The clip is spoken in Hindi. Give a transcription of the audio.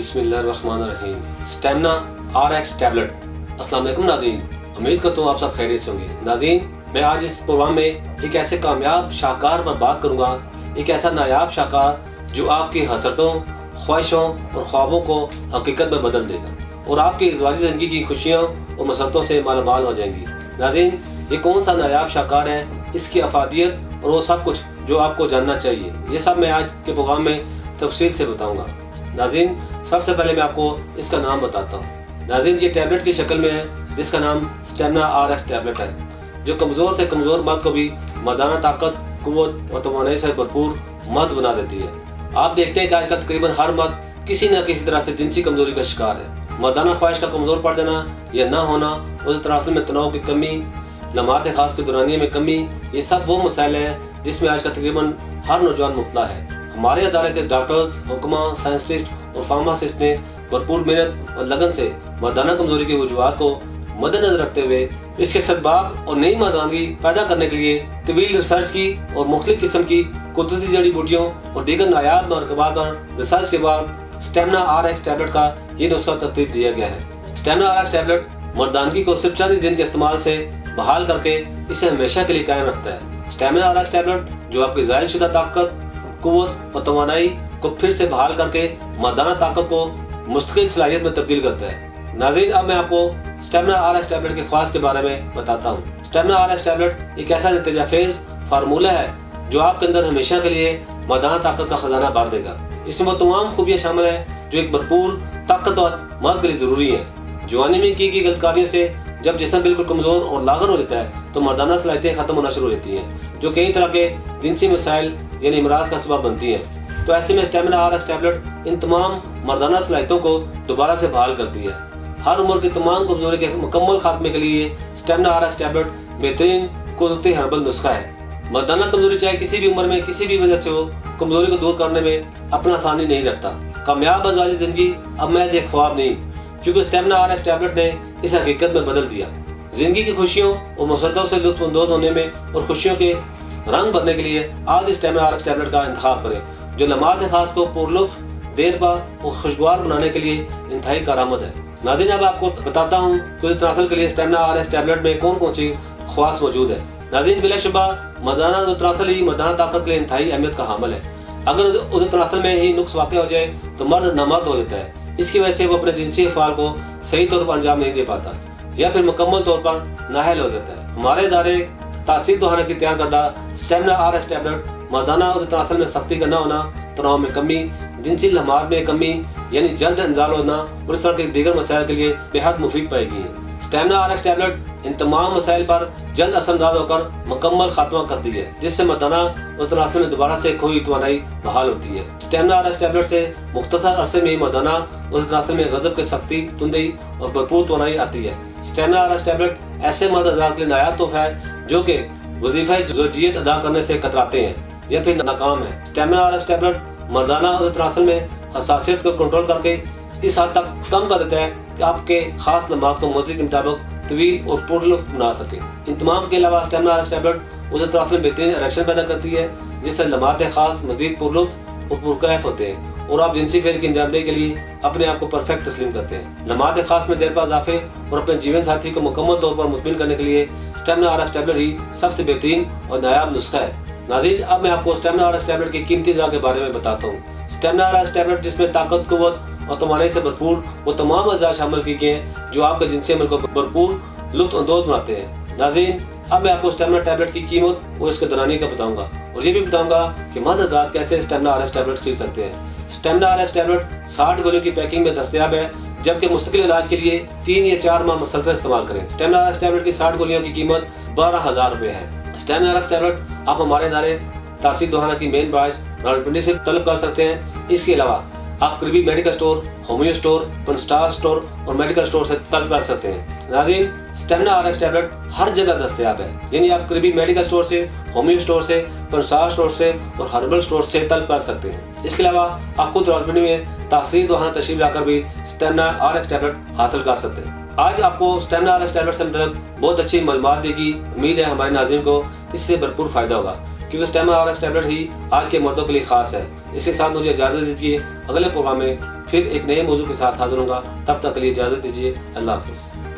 बिस्मिल्लाहिर्रहमानिर्रहीम। Stamina RX tablet. अस्सलाम वालेकुम नाज़रीन, उम्मीद करता हूँ आप सब खैरियत से होंगे। नाज़रीन, मैं आज इस प्रोग्राम में एक ऐसे कामयाब शाहकार पर बात करूँगा, एक ऐसा नायाब शाहकार जो आपकी हसरतों, ख्वाहिशों और ख्वाबों को हकीकत में बदल देगा और आपकी इज़्वाजी ज़िंदगी की खुशियों और मसरतों से मालामाल हो जाएंगी। नाज़रीन, ये कौन सा नायाब शाहकार है, इसकी अफादियत और वो सब कुछ जो आपको जानना चाहिए, ये सब मैं आज के प्रोग्राम में तफसील से बताऊँगा। नाज़रीन, सबसे पहले मैं आपको इसका नाम बताता हूँ। नाज़रीन, ये टैबलेट की शक्ल में है जिसका नाम स्टेमिना RX टैबलेट है, जो कमज़ोर से कमज़ोर मर्द को भी मर्दाना ताकत, कुव्वत और तवानाई से भरपूर मर्द बना देती है। आप देखते हैं कि आजकल तकरीबन हर मर्द किसी न किसी तरह से जिनसी कमजोरी का शिकार है। मर्दाना ख्वाहिश का कमज़ोर पड़ जाना या ना होना, उस तनासुल में तनाव की कमी, लम्हात खास की दुरानिया में कमी, ये सब वो मसाइल हैं जिसमें आजकल तकरीबन हर नौजवान मुब्तला है। हमारे अदारे के डॉक्टर्स, हुक्मा, साइंटिस्ट और फार्मासिस्ट ने भरपूर मेहनत और लगन से मर्दाना कमजोरी की वजूहात को मद्देनजर रखते हुए इसके सद्भाव और नई मर्दानगी पैदा करने के लिए तवील रिसर्च की और मुख्तलिफ किस्म की कुदरती जड़ी बूटियों और दीगर नायाब मरकबात पर रिसर्च के बाद स्टेमिना RX टैबलेट का ये नुस्खा तरतीब दिया गया है। स्टेमिना RX टैबलेट मर्दानगी को सिर्फ चंद दिन के इस्तेमाल से बहाल करके इसे हमेशा के लिए कायम रखता है। स्टेमिना RX टैबलेट जो आपकी ज़ायल शुदा ताकत, कुव्वत और तवानाई को फिर से बहाल करके मर्दाना ताकत को मुस्तकिल सलाहियत में तब्दील करता है। नाज़रीन, अब मैं आपको स्टेमिना RX टैबलेट के ख्वास के बारे में बताता हूँ। स्टेमिना RX टैबलेट एक ऐसा नतीजाखेज फार्मूला है जो आपके अंदर हमेशा के लिए मर्दाना ताकत का खजाना भर देगा। इसमें वो तमाम खूबियाँ शामिल हैं जो एक भरपूर ताकतवर मर्द के लिए जरूरी है। जवानी में की गलतकारियों से जब जिस्म बिल्कुल कमजोर और लागर हो जाता है तो मर्दाना सलाहियतें खत्म होना शुरू हो जाती हैं, जो कई तरह के जिनसी मसाइल यानी इमराज का सबब बनती हैं। तो ऐसे में स्टेमिना RX टैबलेट इन तमाम मर्दाना सलाहियतों को दोबारा से बहाल करती है। हर उम्र की तमाम कमजोरी के मुकम्मल खात्मे के लिए स्टेमिना RX टैबलेट बेहतरीन कुदरती हर्बल नुस्खा है। मर्दाना कमजोरी चाहे किसी भी उम्र में किसी भी वजह से हो, कमजोरी को दूर करने में अपना आसानी नहीं रखता। कामयाब आज़ादी जिंदगी अब महज एक ख्वाब नहीं, क्योंकि स्टेमिना RX टैबलेट ने इस हकीकत में बदल दिया। जिंदगी की खुशियों और मुसरतों से लुत्फ़अंदोज़ होने में और खुशियों के रंग भरने के लिए आज इस स्टेमिना RX टैबलेट का इंतखाब करें, जो लम्हात खास को पुरलुत्फ, देरपा और खुशगवार बनाने के लिए इंतहाई कारआमद है। नाज़रीन, अब आपको बताता हूँ कि उस तनासुल के लिए स्टेमिना RX टैबलेट में कौन कौन सी ख्वास मौजूद है। नाज़रीन, बिलाशुबा मर्दाना तनासुल ही मर्दाना ताकत के लिए इंतहाई अहमियत का हामिल है। अगर उस तनासुल में ही नुक्स वाक़ हो जाए तो मर्द नामर्द हो जाता है। इसकी वजह से वो अपने जिनसी अफ़आल को सही तौर पर अंजाम नहीं दे पाता या फिर मुकम्मल तौर पर नाअहल हो जाता है। हमारे इदारे तासीर दोहाना की तैयार करदा स्टेमिना RX टैबलेट मर्दाना और तनासुल में सख्ती का न होना, तनाव में कमी, जिनसी लम्हात में कमी यानी जल्द इंजाल होना और इस तरह के दीगर मसाइल के लिए बेहद मुफीद पाएगी है। स्टेमिना RX टैबलेट इन तमाम मसाइल पर जल्द असरअंदाज होकर मुकम्मल खात्मा करती है, जिससे मर्दाना और तनासुल में दोबारा से खोई तवानाई बहाल होती है। स्टेमिना RX टैबलेट से मुख्तसर अरसे में ही मर्दाना और तनासुल में गज़ब की सख्ती, तुंदई और भरपूर तवानाई आती है। स्टेमिना RX टैबलेट ऐसे मर्द हज़रात के लिए नायाब तोहफा है जो कि वजीफा ज़ौजियत अदा करने से कतराते हैं या फिर नाकाम है। स्टेमिना RX टैबलेट मर्दाना और तनासुल में हसासियत को कंट्रोल करके इस हद तक कम कर देता है कि आपके खास लम्हात को मर्जी के मुताबिक तवील और पुरलुत्फ बना सके। इन तमाम के अलावा स्टेमिना RX टैबलेट उस तनासुल में बेहतरीन इरेक्शन पैदा करती है, जिससे लम्हात खास मजीद पुरलुत्फ और पुरकैफ होते हैं और आप जिनसी फेल की अंजामदेही के लिए अपने आप को परफेक्ट तस्लीम करते हैं। लम्हात खास में देर पा इजाफे और अपने जीवन साथी को मुकम्मल तौर पर मुतमिन करने के लिए स्टेमिना RX टैबलेट ही सबसे बेहतरीन और नायाब नुस्खा है। नाज़रीन, अब मैं आपको स्टेमिना RX टैबलेट की कीमती अज़ा के बारे में बताता हूँ। स्टेमिना RX टैबलेट जिसमें ताकत, कुव्वत और तवानाई से भरपूर वो तमाम अज़ा शामिल किए गए हैं जो आपके जिनसी अमल को भरपूर लुत्फ़अंदोज़ बनाते हैं। नाज़रीन, अब मैं आपको स्टेमिना टैबलेट की कीमत और इसके दरानी का बताऊंगा और ये भी बताऊंगा कि मर्द हज़रात कैसे स्टेमिना RX टैबलेट खरीद सकते हैं। स्टेमिना RX टैबलेट 60 गोलियों की पैकिंग में दस्तयाब है, जबकि मुस्तकिल इलाज के लिए 3 या 4 माह मुसलसल इस्तेमाल करें। स्टेमिना RX टैबलेट की 60 गोलियों की कीमत 12,000 रुपये है। स्टेमिना RX टैबलेट आप हमारे इदारे तासीर दोहाना की मेन ब्रांच रावलपिंडी से तलब कर सकते हैं। इसके अलावा आप करीबी मेडिकल स्टोर, होमियो स्टोर, पंस्टार स्टोर और मेडिकल स्टोर से तलब कर सकते हैं। नाज़रीन, स्टेमिना RX टैबलेट हर जगह दस्तयाब है, यानी आप करीबी मेडिकल स्टोर से, होमियो स्टोर से, पंस्टार स्टोर से और हर्बल स्टोर से तलब कर सकते हैं। इसके अलावा आप खुद रावलपिंडी में तासीर दोहाना तशरीफ लाकर भी स्टेमिना RX टैबलेट हासिल कर सकते हैं। आज आपको स्टेमिना RX टैबलेट से मतलब बहुत अच्छी मालूमात देगी। उम्मीद है हमारे नाज़रीन को इससे भरपूर फायदा होगा, क्योंकि स्टेमा RX टैबलेट ही आज के मर्दों के लिए खास है। इसके साथ मुझे इजाज़त दीजिए, अगले प्रोग्राम में फिर एक नए मौजू के साथ हाजिर होऊंगा। तब तक के लिए इजाज़त दीजिए। अल्लाह हाफिज़।